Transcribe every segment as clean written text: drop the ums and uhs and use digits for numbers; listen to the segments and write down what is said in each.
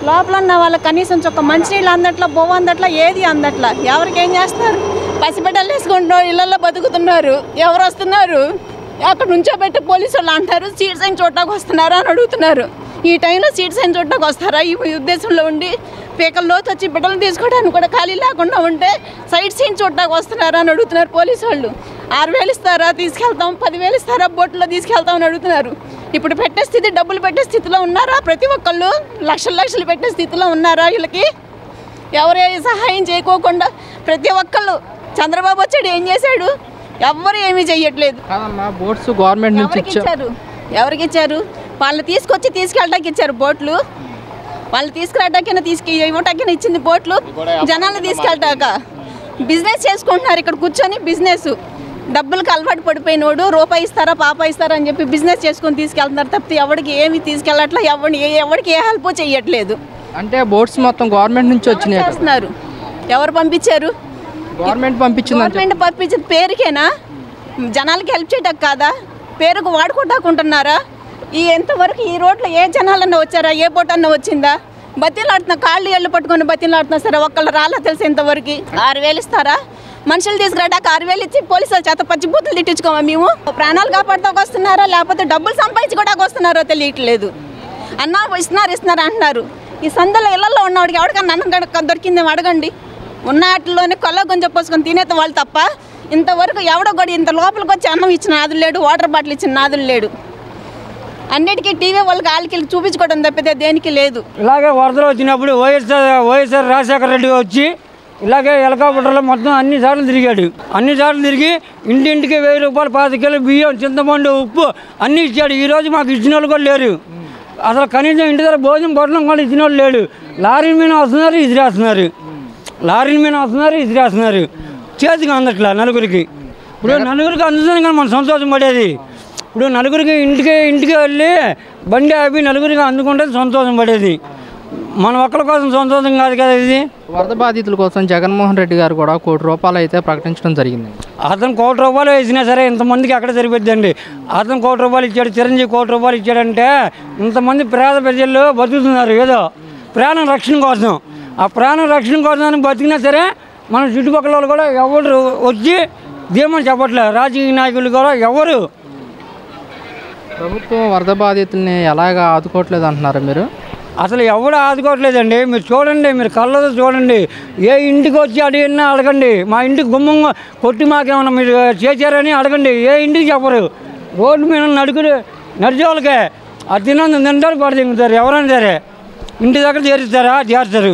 లోపల ఉన్న వాళ్ళకి కనీసం ఒక మంచినీళ్ళు అందట్లా, బొవ్వ అందట్లా, ఏది అందట్లా. ఎవరికి ఏం చేస్తారు? పసిబిడ్డలు వేసుకుంటున్నారు, ఇళ్లలో బతుకుతున్నారు. ఎవరు వస్తున్నారు? అక్కడ నుంచో పెట్టి పోలీసు వాళ్ళు అంటారు సీట్ సైన్ చూడటానికి వస్తున్నారా అని అడుగుతున్నారు. ఈ టైంలో సీట్ సైన్ చూడటానికి వస్తారా? ఈ ఉద్దేశంలో ఉండి పీకల్లోకి వచ్చి బిడ్డలు తీసుకోవడానికి కూడా ఖాళీ లేకుండా ఉంటే సైట్ సీన్ చూడటానికి వస్తున్నారా అని అడుగుతున్నారు పోలీసు వాళ్ళు. 6,000 ఇస్తారా? తీసుకెళ్తాం. 10,000 ఇస్తారా? బోట్లో తీసుకెళ్తాం అని అడుగుతున్నారు. ఇప్పుడు పెట్టే స్థితి, డబ్బులు పెట్టే స్థితిలో ఉన్నారా? ప్రతి ఒక్కళ్ళు లక్షలు పెట్టే స్థితిలో ఉన్నారా? వీళ్ళకి ఎవరే సహాయం చేయకోకుండా ప్రతి ఒక్కళ్ళు చంద్రబాబు వచ్చాడు, ఏం చేశాడు? ఎవ్వరు ఏమీ చెయ్యట్లేదు. బోట్స్ గవర్నమెంట్ నుంచి ఇచ్చారు. ఎవరికి ఇచ్చారు? వాళ్ళని తీసుకొచ్చి తీసుకెళ్ళడానికి ఇచ్చారు బోట్లు. వాళ్ళు తీసుకురావటానికి ఇవ్వటానికి ఇచ్చింది బోట్లు. జనాలను తీసుకెళ్ళటాక బిజినెస్ చేసుకుంటున్నారు ఇక్కడ కూర్చొని. బిజినెస్ డబ్బులకు అలవాటు పడిపోయినోడు రూపాయి ఇస్తారా, పాప ఇస్తారా అని చెప్పి బిజినెస్ చేసుకొని తీసుకెళ్తున్నారు తప్పితే ఎవరికి ఏమి తీసుకెళ్ళట్లా. ఎవరికి ఏ హెల్ప్ చెయ్యట్లేదు. అంటే బోట్స్ మొత్తం గవర్నమెంట్ నుంచి వచ్చినాయి. ఎవరు పంపించారు? గవర్నమెంట్ పంపించింది పేరుకేనా? జనాలకి హెల్ప్ చేయటం కాదా? పేరుకు వాడుకోటాకుంటున్నారా? ఎంతవరకు ఈ రోడ్లో ఏ జనాలన్నా వచ్చారా? ఏ బోట్ అన్నా వచ్చిందా? బతిలాడుతున్నా, కాళ్ళు ఏళ్ళు పట్టుకొని బతిలాడుతున్నా సరే ఒక్కళ్ళు రాలా తెలిసి ఇంతవరకు. 6,000 ఇస్తారా? మనుషులు తీసుకురాటాక 6,000 ఇచ్చి పోలీసుల చేత పచ్చిబూతులు తిట్టించుకోమా? మేము ప్రాణాలు కాపాడుతాకు వస్తున్నారా లేకపోతే డబ్బులు సంపాదించుకోవడానికి వస్తున్నారో తెలియట్లేదు. అన్నా ఇస్తున్నారు అంటున్నారు. ఈ సందులో ఇళ్లలో ఉన్నవాడికి ఎవరికన్నా అన్నం దొరికిందేమో అడగండి. ఉన్న వాటిలోనే కొల్ల గొంజ పోసుకొని తినేత వాళ్ళు తప్ప ఇంతవరకు ఎవడో కూడా ఇంత లోపలికి వచ్చి అన్నం ఇచ్చిన నాదులు లేడు, వాటర్ బాటిల్ ఇచ్చిన నాదులు లేడు. అన్నిటికీ టీవీ వాళ్ళకి వాళ్ళకి చూపించుకోవడం తప్పితే దేనికి లేదు. ఇలాగే వరదలు వచ్చినప్పుడు వైఎస్ఆర్ రాజశేఖర రెడ్డి వచ్చి ఇలాగే హెలికాప్టర్లో మొత్తం అన్ని సార్లు తిరిగాడు. అన్ని సార్లు తిరిగి ఇంటింటికి 1,000 రూపాయలు, 5 కిలో బియ్యం, చింతపండు, ఉప్పు అన్నీ ఇచ్చాడు. ఈరోజు మాకు ఇచ్చిన వాళ్ళు కూడా లేరు. అసలు కనీసం ఇంటి దగ్గర భోజనం పట్టడం కూడా ఇచ్చిన వాళ్ళు లేడు. లారీల మీద వస్తున్నారు, ఇసిరేస్తున్నారు. లారీల మీద వస్తున్నారు, ఇసిరేస్తున్నారు. చేతికి అందట్లా నలుగురికి. ఇప్పుడు నలుగురికి అందుతుంది కానీ మనం సంతోషం పడేది. ఇప్పుడు నలుగురికి ఇంటికి వెళ్ళి బండి ఆపి నలుగురికి అందుకుంటే సంతోషం పడేది. మన ఒక్కరి కోసం సంతోషం కాదు కదా ఇది. వరద బాధితుల కోసం జగన్మోహన్ రెడ్డి గారు కూడా 1 కోటి రూపాయలు అయితే ప్రకటించడం జరిగింది. అతను 1 కోటి రూపాయలు వేసినా సరే ఇంతమందికి ఎక్కడ సరిపోద్దండి. అతను 1 కోటి రూపాయలు ఇచ్చాడు, చిరంజీవి 1 కోటి రూపాయలు ఇచ్చాడంటే ఇంతమంది పేద ప్రజలు బతుకుతున్నారు ఏదో ప్రాణం రక్షణ కోసం. ఆ ప్రాణం రక్షణ కోసం అని బతికినా సరే మన చుట్టుపక్కల వాళ్ళు కూడా ఎవరు వచ్చి ధీమని చెప్పట్లేదు. రాజకీయ నాయకులు కూడా ఎవరు. ప్రభుత్వం వరద బాధితుల్ని ఎలాగా ఆదుకోవట్లేదు అంటున్నారు మీరు? అసలు ఎవడు ఆదుకోవట్లేదండి. మీరు చూడండి, మీరు కళ్ళతో చూడండి. ఏ ఇంటికి వచ్చి అడిగినా అడగండి. మా ఇంటికి గుమ్మం కొట్టి మాకేమన్నా మీరు చేశారని అడగండి. ఏ ఇంటికి చెప్పరు. రోడ్డు మీద నడిచే వాళ్ళకే ఆ తింటారు పడి తింటారు. ఎవరైనా సరే ఇంటి దగ్గర చేరుస్తారు.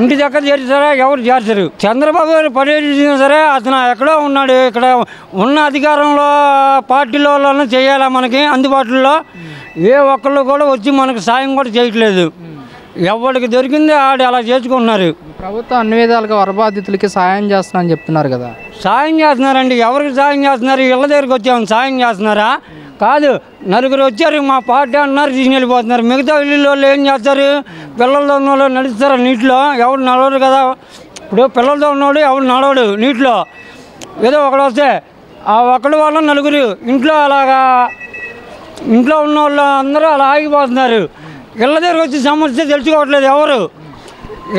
ఇంటి దగ్గర చేరుతారా? ఎవరు చేర్చరు. చంద్రబాబు గారు పర్యటించినా సరే అతను ఎక్కడో ఉన్నాడు. ఇక్కడ ఉన్న అధికారంలో పార్టీలో చేయాలా మనకి అందుబాటులో. ఏ ఒక్కళ్ళు కూడా వచ్చి మనకు సాయం కూడా చేయట్లేదు. ఎవరికి దొరికింది ఆడు అలా చేసుకుంటున్నారు. ప్రభుత్వం అన్ని విధాలుగా వరద బాధితులకి సాయం చేస్తున్నా అని చెప్తున్నారు కదా. సాయం చేస్తున్నారండి. ఎవరికి సాయం చేస్తున్నారు? ఇళ్ళ దగ్గరికి వచ్చామని సాయం చేస్తున్నారా? కాదు. నలుగురు వచ్చారు మా పార్టీ అంటున్నారు, తీసుకుని వెళ్ళిపోతున్నారు. మిగతా ఇల్లు వాళ్ళు ఏం చేస్తారు? పిల్లలతో ఉన్నవాళ్ళు నడుస్తారా నీటిలో? ఎవరు నడవరు కదా. ఇప్పుడు పిల్లలతో ఉన్నవాడు ఎవరు నడవడు నీటిలో. ఏదో ఒకడు వస్తే ఆ ఒక్కడి వల్ల నలుగురు ఇంట్లో ఉన్న వాళ్ళు అందరూ అలా ఆగిపోతున్నారు. ఇళ్ళ దగ్గరకు వచ్చి సమస్య తెలుసుకోవట్లేదు ఎవరు.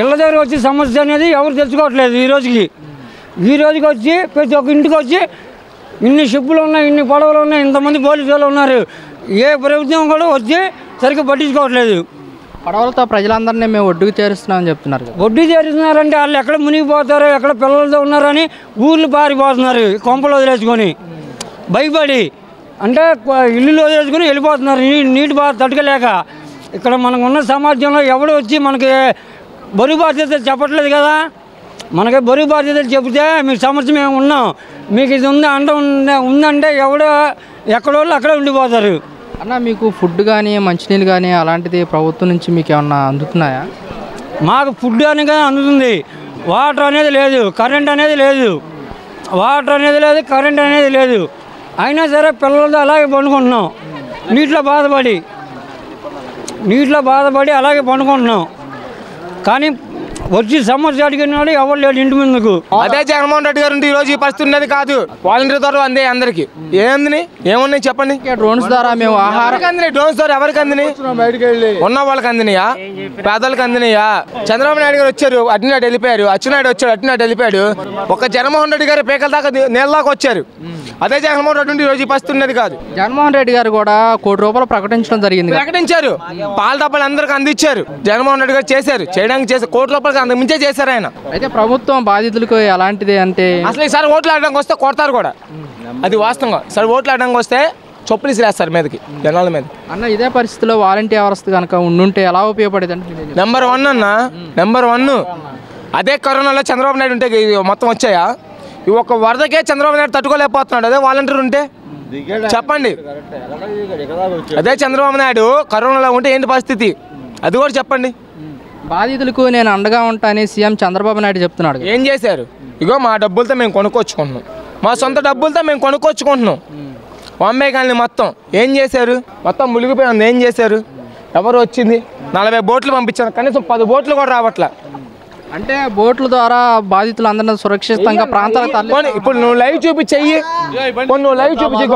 ఇళ్ళ దగ్గరకు వచ్చి సమస్య అనేది ఎవరు తెలుసుకోవట్లేదు. ఈ రోజుకి వచ్చి ప్రతి ఒక్క ఇంటికి వచ్చి ఇన్ని షిప్పులు ఉన్నాయి, ఇన్ని పడవలు ఉన్నాయి, ఇంతమంది పోలీసులు ఉన్నారు. ఏ ప్రభుత్వం కూడా వచ్చి సరిగ్గా పట్టించుకోవట్లేదు. పడవలతో ప్రజలందరినీ మేము ఒడ్డుకు చేరుస్తున్నామని చెప్తున్నారు. ఒడ్డు చేరుస్తున్నారంటే వాళ్ళు ఎక్కడ మునిగిపోతారో, ఎక్కడ పిల్లలతో ఉన్నారని ఊర్లు పారిపోతున్నారు. కొంపలు వదిలేసుకొని భయపడి, అంటే ఇల్లు వదిలేసుకొని వెళ్ళిపోతున్నారు నీటి బాధ తట్టుకోలేక. ఇక్కడ మనకు ఉన్న సమాజంలో ఎవడు వచ్చి మనకి బరువు బాధ్యతలు చెప్పట్లేదు కదా. మనకి బరువు బాధ్యతలు చెబితే మీకు సమస్య మేము ఉన్నాం, మీకు ఇది ఉందంటే ఎవడో ఎక్కడోళ్ళు అక్కడే ఉండిపోతారు. అన్న మీకు ఫుడ్ కానీ మంచినీళ్ళు కానీ అలాంటిది ప్రభుత్వం నుంచి మీకు ఏమన్నా అందుతున్నాయా? మాకు ఫుడ్ అనేది అందుతుంది. వాటర్ అనేది లేదు, కరెంట్ అనేది లేదు. కరెంట్ అనేది లేదు. అయినా సరే పిల్లలతో అలాగే పండుకుంటున్నాం. నీటిలో బాధపడి అలాగే పండుకుంటున్నాం. కానీ వచ్చి సమస్య అడిగినాడు ఎవరు లేడు ఇంటి ముందుకు. అదే జగన్మోహన్ రెడ్డి గారు ఈ రోజు ఈ పరిస్థితి ఉన్నది కాదు. వాలంటీర్ ద్వారా అందే అందరికి ఏమున్నాయి చెప్పండి. డ్రోన్స్ ద్వారా మేము ఆహారం డ్రోన్స్ ద్వారా ఎవరికి అందినాయి? ఉన్న వాళ్ళకి అందినాయా? పేదలకు అందినాయా? చంద్రబాబు నాయుడు గారు వచ్చారు, అటునాడు వెళ్ళిపోయారు. అచ్చెన్నాయుడు వచ్చాడు, అటునాడు వెళ్ళిపోయాడు. ఒక జగన్మోహన్ రెడ్డి గారు పేకల దాకా నేలదాకా వచ్చారు. అదే జగన్మోహన్ రెడ్డి ఈ రోజు ఈ పరిస్థితి ఉన్నది కాదు. జగన్మోహన్ రెడ్డి గారు కూడా ₹1 ప్రకటించడం జరిగింది. ప్రకటించారు, పాల డబ్బాలు అందరికి అందించారు. జగన్మోహన్ రెడ్డి గారు చేశారు, చేయడానికి ₹1 అంతకు మించే చేశారు ఆయన. అయితే ప్రభుత్వం బాధితులకు ఎలాంటిది అంటే అసలు ఈసారి ఓట్లు ఆడడానికి వస్తే కొడతారు కూడా, అది వాస్తవంగా. సరే ఓట్లు ఆడడానికి వస్తే చొప్పులు ఇసిరేస్తారు మీదకి, జనాల మీద. అన్న ఇదే పరిస్థితిలో వాలంటీర్ వ్యవస్థ కనుక ఉండుంటే ఎలా ఉపయోగపడేది అంటే? నెంబర్ 1 అన్న, నెంబర్ 1. అదే కరోనాలో చంద్రబాబు నాయుడు ఉంటే మొత్తం వచ్చాయా? ఈ ఒక్క వరదకే చంద్రబాబు నాయుడు తట్టుకోలేకపోతున్నాడు. అదే వాలంటీర్ ఉంటే చెప్పండి. అదే చంద్రబాబు నాయుడు కరోనాలో ఉంటే ఏంటి పరిస్థితి, అది కూడా చెప్పండి. బాధితులకు నేను అండగా ఉంటానని సీఎం చంద్రబాబు నాయుడు చెప్తున్నాడు. ఏం చేశారు? ఇగో మా డబ్బులతో మేము కొనుక్కొచ్చుకుంటున్నాం, మా సొంత డబ్బులతో మేము కొనుక్కొచ్చుకుంటున్నాం. బాంబే కానీ మొత్తం ఏం చేశారు? మొత్తం మునిగిపోయింది. ఏం చేశారు? ఎవరు వచ్చింది? 40 బోట్లు పంపించారు, కనీసం 10 బోట్లు కూడా రావట్లే. అంటే బోట్ల ద్వారా బాధితులు అందరినీ సురక్షితంగా ప్రాంతాలకు తరలి. ఇప్పుడు నువ్వు లైవ్ చూపించెయ్యి, నువ్వు లైవ్ చూపించి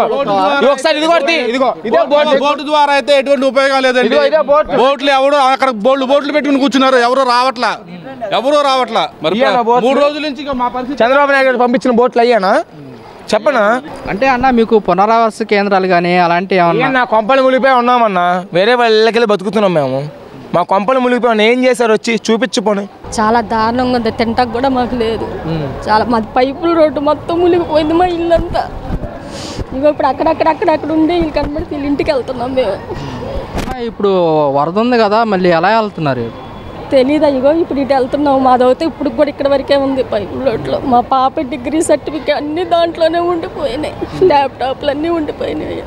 ఒకసారి. ఇదిగో ఇదే బోటు ద్వారా అయితే ఎటువంటి ఉపయోగం లేదండి. బోట్లు ఎవరు అక్కడ బోట్లు పెట్టుకుని కూర్చున్నారు, ఎవరు రావట్లా. మరి 3 రోజుల నుంచి మా పరిస్థితి. చంద్రబాబు నాయుడు గారు పంపించిన బోట్లు అయ్యానా చెప్పనా? అంటే అన్న మీకు పునరావాస కేంద్రాలు కానీ అలాంటివి ఏమన్నా? నా కొంపలు మునిగిపోయి ఉన్నామన్నా, వేరే వాళ్ళకెళ్ళి బతుకుతున్నాం మేము. మా కొంపలు మునిగిపోయి ఏం చేశారు? వచ్చి చూపించుకోని. చాలా దారుణంగా ఉంది, తింటాకు కూడా మాకు లేదు. చాలా మా పైపుల రోడ్డు మొత్తం మునిగిపోయింది, మా ఇల్లంతా. ఇగో ఇప్పుడు అక్కడక్కడ ఉండి వీళ్ళు కనబడితే వీళ్ళ ఇంటికి వెళ్తున్నాం మేము. ఇప్పుడు వరద ఉంది కదా, మళ్ళీ ఎలా వెళ్తున్నారు? తెలీదా? ఇగో ఇప్పుడు ఇటు వెళ్తున్నాం. మాదవుతే ఇప్పుడు కూడా ఇక్కడ వరకే ఉంది పైపుల రోడ్లో. మా పాప డిగ్రీ సర్టిఫికేట్ అన్నీ దాంట్లోనే ఉండిపోయినాయి, ల్యాప్టాప్లు అన్నీ ఉండిపోయినాయి.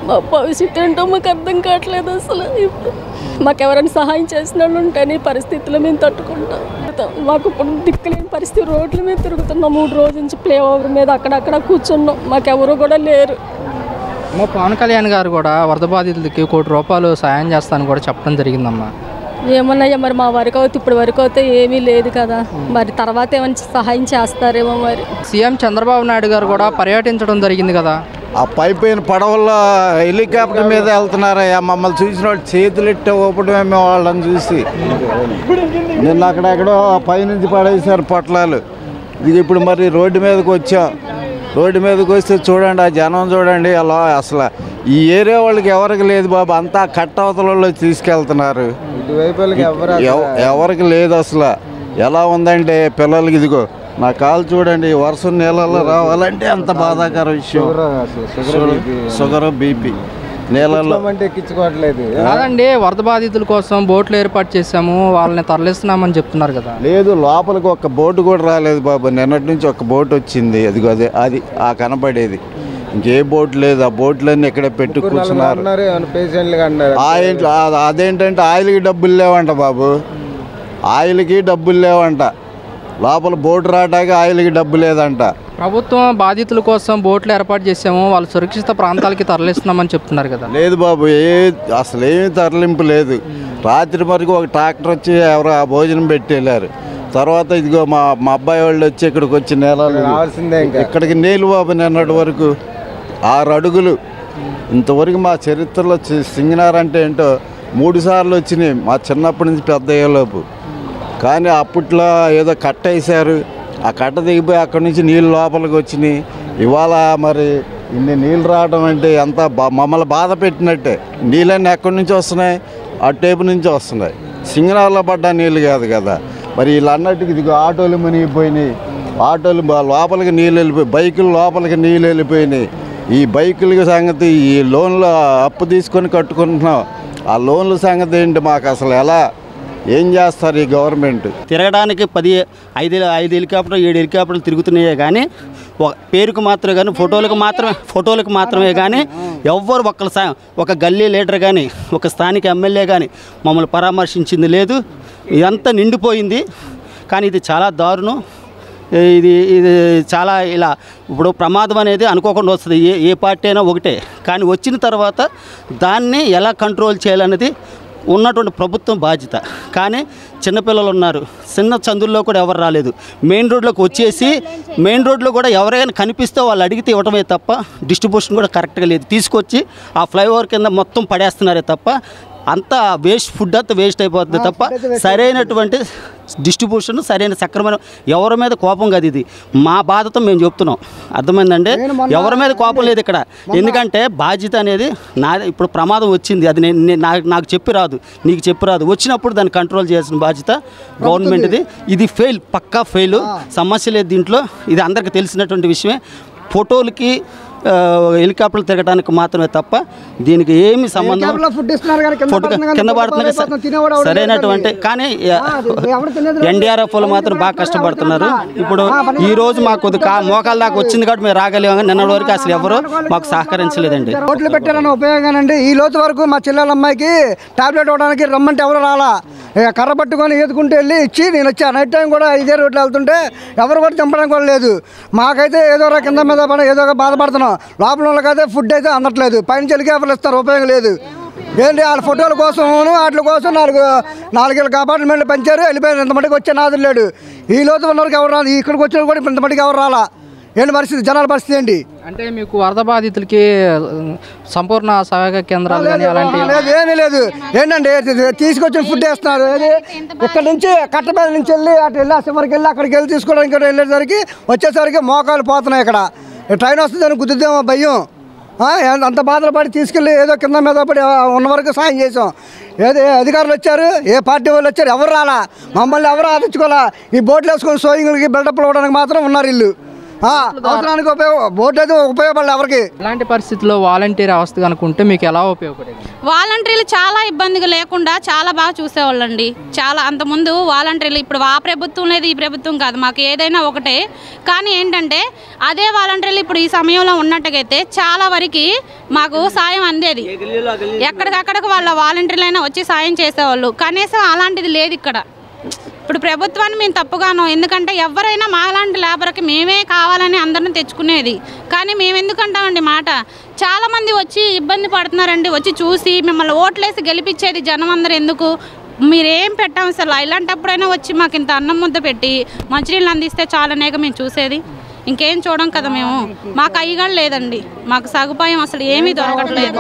మా భవిష్యత్తు ఏంటో మాకు అర్థం కావట్లేదు అసలు. ఇప్పుడు మాకు ఎవరైనా సహాయం చేసిన వాళ్ళు ఉంటేనే ఈ పరిస్థితుల్లో మేము తట్టుకుంటాం. మాకు ఇప్పుడు దిక్కులేని పరిస్థితి, రోడ్ల మీద తిరుగుతున్నాం. 3 రోజుల నుంచి ప్లే ఓవర్ మీద అక్కడక్కడ కూర్చున్నాం, మాకెవరు కూడా లేరు. పవన్ కళ్యాణ్ గారు కూడా వరద బాధితులకి ₹1 సాయం చేస్తానని కూడా చెప్పడం జరిగిందమ్మా. ఏమన్నాయా మరి? మా వరకు అయితే ఇప్పుడు వరకు అయితే ఏమీ లేదు కదా, మరి తర్వాత ఏమైనా సహాయం చేస్తారేమో మరి. సీఎం చంద్రబాబు నాయుడు గారు కూడా పర్యటించడం జరిగింది కదా. ఆ పైపోయిన పడవల్లో హెలికాప్టర్ మీద వెళ్తున్నారయ్యా. మమ్మల్ని చూసిన వాళ్ళు చేతులు ఎట్టే ఊపడమే మేము వాళ్ళని చూసి. నిన్న అక్కడెక్కడో పైనుంచి పడేసారు పొట్లాలు. ఇది ఇప్పుడు మరి రోడ్డు మీదకి వచ్చాం. రోడ్డు మీదకి వస్తే చూడండి, ఆ జనం చూడండి. అలా అసలు ఈ ఏరియా వాళ్ళకి ఎవరికి లేదు బాబు, అంతా కట్ట అవతలలో తీసుకెళ్తున్నారు. ఎవరికి లేదు అసలు. ఎలా ఉందంటే పిల్లలకి ఇదిగో నా కాలు చూడండి, వర్షం నీళ్ళల్లో రావాలంటే అంత బాధాకర విషయం. షుగర్ బీపీ నీళ్ళల్లో ఎక్కించుకోవట్లేదు కాదండి. వరద బాధితుల కోసం బోట్లు ఏర్పాటు చేసాము, వాళ్ళని తరలిస్తున్నామని చెప్తున్నారు కదా. లేదు, లోపలికి ఒక్క బోటు కూడా రాలేదు బాబు. నిన్నటి నుంచి ఒక బోట్ వచ్చింది, అదిగో అది ఆ కనపడేది. ఇంకే బోట్ లేదు. ఆ బోట్లన్నీ ఇక్కడే పెట్టి కూర్చున్నారు. అదేంటంటే ఆయిల్కి డబ్బులు లేవంట బాబు, ఆయిల్కి డబ్బులు లేవంట. లోపల బోటు రావడానికి ఆయిల్కి డబ్బు లేదంట. ప్రభుత్వం బాధితుల కోసం బోట్లు ఏర్పాటు చేసాము, వాళ్ళు సురక్షిత ప్రాంతాలకి తరలిస్తున్నామని చెప్తున్నారు కదా. లేదు బాబు, అసలు ఏమీ తరలింపు లేదు. రాత్రి వరకు ఒక ట్రాక్టర్ వచ్చి ఎవరు ఆ భోజనం పెట్టి వెళ్ళారు. తర్వాత ఇదిగో మా అబ్బాయి వాళ్ళు వచ్చి ఇక్కడికి వచ్చి నేలలు ఇక్కడికి నీళ్ళు బాబు. నిన్నటి వరకు 6 అడుగులు. ఇంతవరకు మా చరిత్రలో సింగనార్ అంటే ఏంటో 3 సార్లు వచ్చినాయి మా చిన్నప్పటి నుంచి పెద్ద అయ్యేలోపు. కానీ అప్పట్లో ఏదో కట్ట వేసారు, ఆ కట్ట దిగిపోయి అక్కడి నుంచి నీళ్ళు లోపలికి వచ్చినాయి. ఇవాళ మరి ఇన్ని నీళ్ళు రావడం అంటే ఎంత మమ్మల్ని బాధ పెట్టినట్టే. నీళ్ళన్నీ ఎక్కడి నుంచి వస్తున్నాయి? అటువైపు నుంచి వస్తున్నాయి. సింగనార్లో పడ్డ నీళ్ళు కాదు కదా. మరి వీళ్ళన్నట్టుకి ఇదిగో ఆటోలు మునిగిపోయినాయి, ఆటోలు లోపలికి నీళ్ళు వెళ్ళిపోయి, బైకులు లోపలికి నీళ్ళు వెళ్ళిపోయినాయి. ఈ బైకుల సంగతి, ఈ లోన్లు అప్పు తీసుకొని కట్టుకుంటున్నాం, ఆ లోన్ల సంగతి ఏంటి? మాకు అసలు ఎలా ఏం చేస్తారు ఈ గవర్నమెంట్? తిరగడానికి 5 హెలికాప్టర్లు 7 హెలికాప్టర్లు తిరుగుతున్నాయే కానీ పేరుకు మాత్రమే కానీ ఫోటోలకు మాత్రమే కానీ ఎవ్వరు ఒక గల్లీ లీడర్ కానీ ఒక స్థానిక ఎమ్మెల్యే కానీ మమ్మల్ని పరామర్శించింది లేదు. ఇదంతా నిండిపోయింది. కానీ ఇది చాలా దారుణం. ఇది చాలా ఇలా ఇప్పుడు ప్రమాదం అనేది అనుకోకుండా వస్తుంది. ఏ పార్టీ అయినా ఒకటే, కానీ వచ్చిన తర్వాత దాన్ని ఎలా కంట్రోల్ చేయాలనేది ఉన్నటువంటి ప్రభుత్వం బాధ్యత. కానీ చిన్నపిల్లలు ఉన్నారు, చిన్న చందుల్లో కూడా ఎవరు రాలేదు. మెయిన్ రోడ్లోకి వచ్చేసి మెయిన్ రోడ్లో కూడా ఎవరైనా కనిపిస్తే వాళ్ళు అడిగితే ఇవ్వటమే తప్ప డిస్ట్రిబ్యూషన్ కూడా కరెక్ట్గా లేదు. తీసుకొచ్చి ఆ ఫ్లైఓవర్ కింద మొత్తం పడేస్తున్నారే తప్ప అంతా వేస్ట్, ఫుడ్ అంతా వేస్ట్ అయిపోతుంది తప్ప సరైనటువంటి డిస్ట్రిబ్యూషన్, సరైన సక్రమైన ఎవరి మీద కోపం కాదు. ఇది మా బాధతో మేము చెప్తున్నాం, అర్థమైందండి. ఎవరి మీద కోపం లేదు ఇక్కడ. ఎందుకంటే బాధ్యత అనేది ఇప్పుడు ప్రమాదం వచ్చింది, అది నాకు చెప్పి రాదు, నీకు చెప్పి రాదు. వచ్చినప్పుడు దాన్ని కంట్రోల్ చేయాల్సిన బాధ్యత గవర్నమెంట్ది. ఇది ఫెయిల్, పక్కా ఫెయిల్, సమస్య లేదు దీంట్లో. ఇది అందరికీ తెలిసినటువంటి విషయమే. ఫోటోలకి హెలికాప్టర్లు తిరగడానికి మాత్రమే తప్ప దీనికి ఏమి సంబంధం. కింద పడుతున్నారు సరైనటువంటి. కానీ ఎన్డీఆర్ఎఫ్ వాళ్ళు మాత్రం బాగా కష్టపడుతున్నారు. ఇప్పుడు ఈ రోజు మాకు మోకాల దాకా వచ్చింది కాబట్టి మేము రాగలిగాం. నిన్న వరకు అసలు ఎవరు మాకు సహకరించలేదండి. ఓట్లు పెట్టారన్న ఉపయోగానండి. ఈ లోతు వరకు మా చెల్లెల అమ్మాయికి టాబ్లెట్ ఇవ్వడానికి రమ్మంటే ఎవరు రాలా. కర్ర పట్టుకొని ఎదుకుంటూ వెళ్ళి ఇచ్చి నేను వచ్చా. నైట్ టైం కూడా ఇదే రోడ్లు వెళ్తుంటే ఎవరు కూడా తింపడానికి కూడా లేదు. మాకైతే ఏదో కింద మీద పడి ఏదో బాధపడుతున్నాం. లోపల వాళ్ళకైతే ఫుడ్ అయితే అందట్లేదు. పైన హెలికాప్టర్లు ఇస్తారు, ఉపయోగం లేదు. ఏంటి వాళ్ళ ఫోటోల కోసం వాటి కోసం నాలుగేళ్ళకి అపార్ట్మెంట్లు పెంచారు, వెళ్ళిపోయారు. ఇంతమందికి వచ్చే నాదులు లేడు. ఈ లోతు ఉన్నవారికి ఎవరు రాదు, ఇక్కడికి వచ్చిన కూడా ఇంతమందికి ఎవరు రాలా. ఏంటి పరిస్థితి, జనాల పరిస్థితి ఏంటి? అంటే మీకు వరద బాధితులకి సంపూర్ణ సహాయక కేంద్రాలు కానీ అలాంటి ఏమీ లేదు. ఏంటంటే తీసుకొచ్చిన ఫుడ్ వేస్తున్నారు. ఇక్కడ నుంచి కట్టపల్లి నుంచి వెళ్ళి అటు వెళ్ళి చివరికి వెళ్ళి అక్కడికి వెళ్ళి తీసుకోవడానికి ఇక్కడ వెళ్ళేసరికి వచ్చేసరికి మోకాలు పోతున్నాయి. ఇక్కడ ట్రైన్ వస్తుందని గుద్దుదేమో భయం. అంత బాధలు పడి తీసుకెళ్ళి ఏదో కింద మీద పడి ఉన్న వరకు సాయం చేసాం. ఏదో అధికారులు వచ్చారు, ఏ పార్టీ వాళ్ళు వచ్చారు, ఎవరు రాలా. మమ్మల్ని ఎవరు ఆదించుకోవాలా. ఈ బోట్లు వేసుకొని సోయింగ్లకి బిల్డప్లు ఇవ్వడానికి మాత్రం ఉన్నారు ఇల్లు. అవసరానికి బోట్ అయితే ఉపయోగపడలేదు ఎవరికి. ఇలాంటి పరిస్థితుల్లో వాలంటీర్ వ్యవస్థ కనుకుంటే మీకు ఎలా ఉపయోగపడేది? వాలంటీర్లు చాలా ఇబ్బందిగా లేకుండా చాలా బాగా చూసేవాళ్ళండి. చాలా అంతకుముందు వాలంటీర్లు, ఇప్పుడు ఆ ప్రభుత్వం లేదు ఈ ప్రభుత్వం కాదు, మాకు ఏదైనా ఒకటే. కానీ ఏంటంటే అదే వాలంటీర్లు ఇప్పుడు ఈ సమయంలో ఉన్నట్టుగైతే చాలా వరకు మాకు సాయం అందేది. ఎక్కడికక్కడికి వాళ్ళ వాలంటీర్లైనా వచ్చి సాయం చేసేవాళ్ళు. కనీసం అలాంటిది లేదు ఇక్కడ. ఇప్పుడు ప్రభుత్వాన్ని మేము తప్పుగాను, ఎందుకంటే ఎవరైనా మాలాంటి లేబర్కి మేమే కావాలని అందరిని తెచ్చుకునేది. కానీ మేము ఎందుకంటామండి మాట, చాలామంది వచ్చి ఇబ్బంది పడుతున్నారండి. వచ్చి చూసి మిమ్మల్ని ఓట్లేసి గెలిపించేది జనం అందరూ ఎందుకు, మీరేం పెట్టాం అసలు. ఇలాంటప్పుడైనా వచ్చి మాకు ఇంత అన్నం ముద్ద పెట్టి మంచినీళ్ళు అందిస్తే చాలనేక మేము చూసేది. ఇంకేం చూడం కదా మేము. మాకు అయ్యగా లేదండి, మాకు సదుపాయం అసలు ఏమీ దొరకట్లేదు.